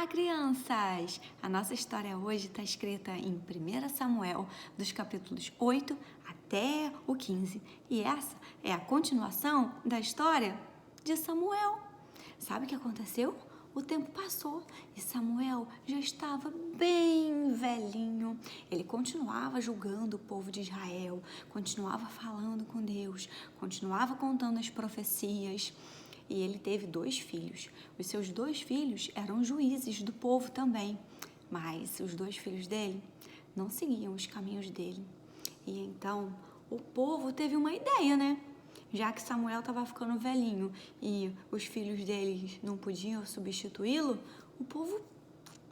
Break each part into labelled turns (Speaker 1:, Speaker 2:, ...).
Speaker 1: Olá, crianças! A nossa história hoje está escrita em 1 Samuel, dos capítulos 8 até o 15. E essa é a continuação da história de Samuel. Sabe o que aconteceu? O tempo passou e Samuel já estava bem velhinho. Ele continuava julgando o povo de Israel, continuava falando com Deus, continuava contando as profecias. E ele teve 2 filhos. Os seus 2 filhos eram juízes do povo também, mas os 2 filhos dele não seguiam os caminhos dele. E então o povo teve uma ideia, né? Já que Samuel estava ficando velhinho e os filhos dele não podiam substituí-lo, o povo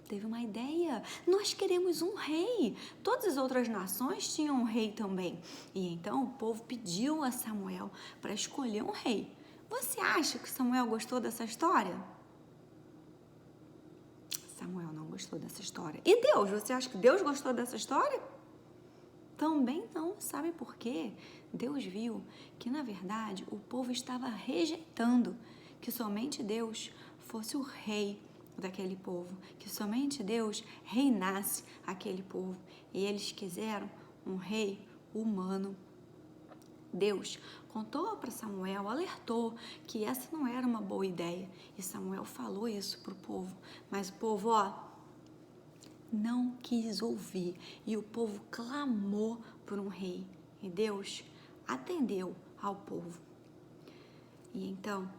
Speaker 1: teve uma ideia. Nós queremos um rei. Todas as outras nações tinham um rei também. E então o povo pediu a Samuel para escolher um rei. Você acha que Samuel gostou dessa história? Samuel não gostou dessa história. E Deus? Você acha que Deus gostou dessa história? Também não. Sabe por quê? Deus viu que, na verdade, o povo estava rejeitando que somente Deus fosse o rei daquele povo, que somente Deus reinasse aquele povo. E eles quiseram um rei humano. Deus contou para Samuel, alertou que essa não era uma boa ideia. E Samuel falou isso para o povo. Mas o povo, não quis ouvir. E o povo clamou por um rei. E Deus atendeu ao povo. E então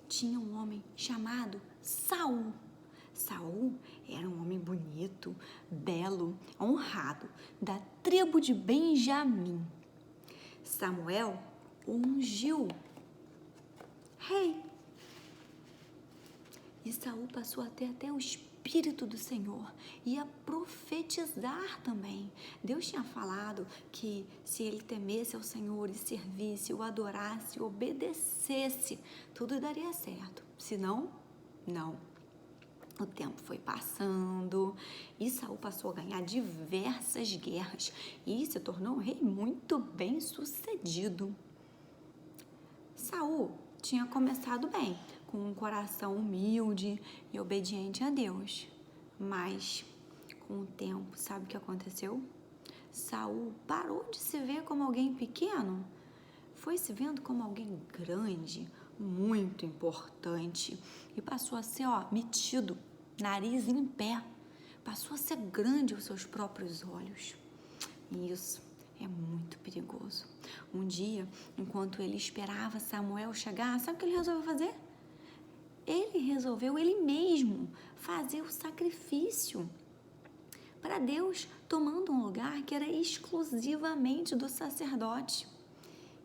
Speaker 1: tinha um homem chamado Saul. Saul era um homem bonito, belo, honrado, da tribo de Benjamim. Samuel o ungiu rei. E Saul passou a ter até o Espírito do Senhor e a profetizar também. Deus tinha falado que se ele temesse ao Senhor e servisse, o adorasse, obedecesse, tudo daria certo. Se não, não. O tempo foi passando e Saul passou a ganhar diversas guerras e se tornou um rei muito bem sucedido. Saul tinha começado bem, com um coração humilde e obediente a Deus. Mas, com o tempo, sabe o que aconteceu? Saul parou de se ver como alguém pequeno, foi se vendo como alguém grande, muito importante e passou a ser, metido, nariz em pé. Passou a ser grande aos seus próprios olhos. E isso é muito perigoso. Um dia, enquanto ele esperava Samuel chegar, sabe o que ele resolveu fazer? Ele resolveu ele mesmo fazer o sacrifício para Deus, tomando um lugar que era exclusivamente do sacerdote.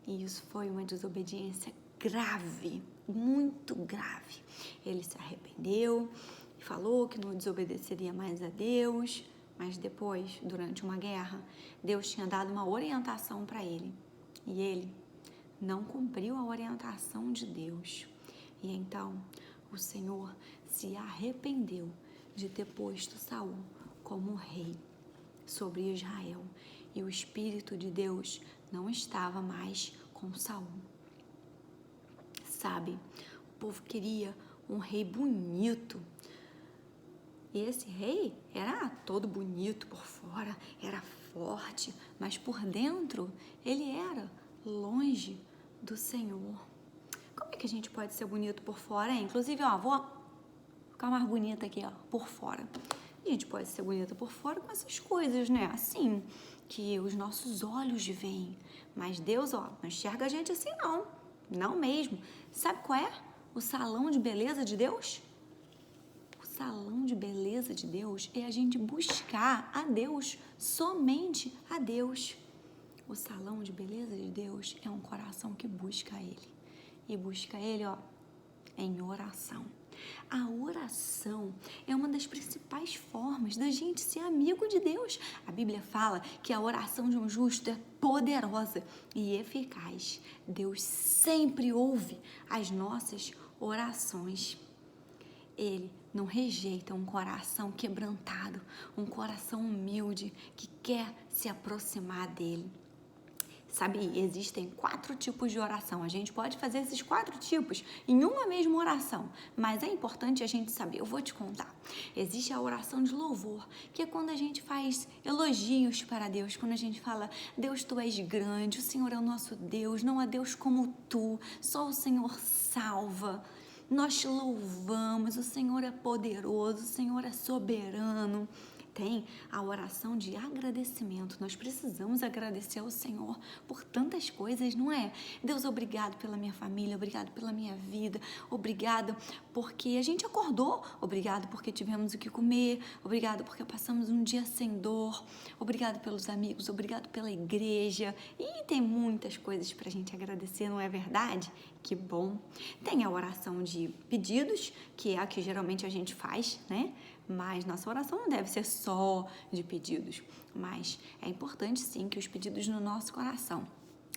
Speaker 1: E isso foi uma desobediência grave, muito grave. Ele se arrependeu, falou que não desobedeceria mais a Deus, mas depois, durante uma guerra, Deus tinha dado uma orientação para ele. E ele não cumpriu a orientação de Deus. E então, o Senhor se arrependeu de ter posto Saul como rei sobre Israel. E o Espírito de Deus não estava mais com Saul. Sabe, o povo queria um rei bonito. E esse rei era todo bonito por fora, era forte, mas por dentro ele era longe do Senhor. Como é que a gente pode ser bonito por fora, hein? Inclusive, vou ficar mais bonita aqui, por fora. A gente pode ser bonita por fora com essas coisas, né? Assim, que os nossos olhos veem. Mas Deus, não enxerga a gente assim, não. Não mesmo. Sabe qual é o salão de beleza de Deus? O salão de beleza de Deus é a gente buscar a Deus, somente a Deus. O salão de beleza de Deus é um coração que busca Ele. E busca Ele, em oração. A oração é uma das principais formas da gente ser amigo de Deus. A Bíblia fala que a oração de um justo é poderosa e eficaz. Deus sempre ouve as nossas orações. Ele não rejeita um coração quebrantado, um coração humilde que quer se aproximar dele. Sabe, existem 4 tipos de oração. A gente pode fazer esses 4 tipos em uma mesma oração, mas é importante a gente saber. Eu vou te contar. Existe a oração de louvor, que é quando a gente faz elogios para Deus, quando a gente fala: Deus, tu és grande, o Senhor é o nosso Deus, não há Deus como tu, só o Senhor salva. Nós te louvamos, o Senhor é poderoso, o Senhor é soberano. Tem a oração de agradecimento. Nós precisamos agradecer ao Senhor por tantas coisas, não é? Deus, obrigado pela minha família, obrigado pela minha vida, obrigado porque a gente acordou, obrigado porque tivemos o que comer, obrigado porque passamos um dia sem dor, obrigado pelos amigos, obrigado pela igreja. E tem muitas coisas para a gente agradecer, não é verdade? Que bom. Tem a oração de pedidos, que é a que geralmente a gente faz, né? Mas nossa oração não deve ser só de pedidos, mas é importante sim que os pedidos no nosso coração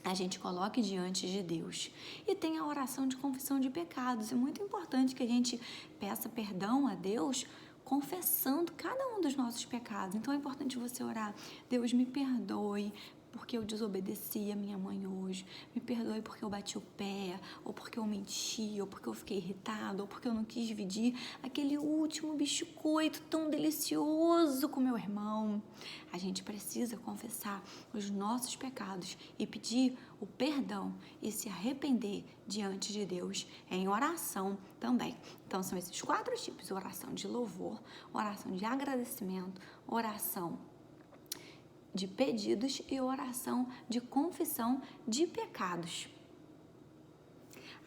Speaker 1: a gente coloque diante de Deus. E tem a oração de confissão de pecados. É muito importante que a gente peça perdão a Deus confessando cada um dos nossos pecados. Então é importante você orar: Deus, me perdoe porque eu desobedeci a minha mãe hoje, me perdoe porque eu bati o pé, ou porque eu menti, ou porque eu fiquei irritado, ou porque eu não quis dividir aquele último biscoito tão delicioso com meu irmão. A gente precisa confessar os nossos pecados e pedir o perdão e se arrepender diante de Deus em oração também. Então são esses 4 tipos: oração de louvor, oração de agradecimento, oração de pedidos e oração de confissão de pecados.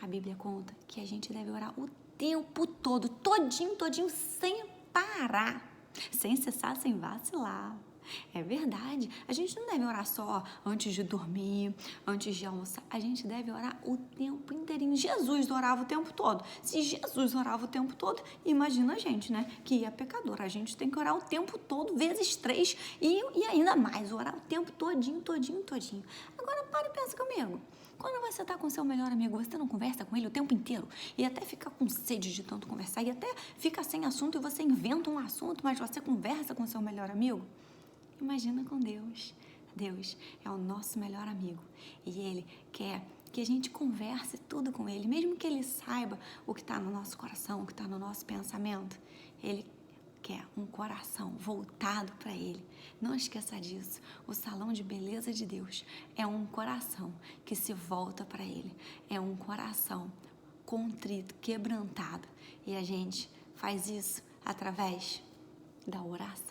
Speaker 1: A Bíblia conta que a gente deve orar o tempo todo, todinho, sem parar, sem cessar, sem vacilar. É verdade, a gente não deve orar só antes de dormir, antes de almoçar, a gente deve orar o tempo inteirinho. Jesus orava o tempo todo. Se Jesus orava o tempo todo, imagina a gente, né, que é pecador. A gente tem que orar o tempo todo, vezes 3 e ainda mais, orar o tempo todinho. Agora para e pensa comigo. Quando você está com seu melhor amigo, você não conversa com ele o tempo inteiro e até fica com sede de tanto conversar e até fica sem assunto e você inventa um assunto, mas você conversa com seu melhor amigo? Imagina com Deus. Deus é o nosso melhor amigo e Ele quer que a gente converse tudo com Ele, mesmo que Ele saiba o que está no nosso coração, o que está no nosso pensamento. Ele quer um coração voltado para Ele. Não esqueça disso. O salão de beleza de Deus é um coração que se volta para Ele. É um coração contrito, quebrantado. E a gente faz isso através da oração.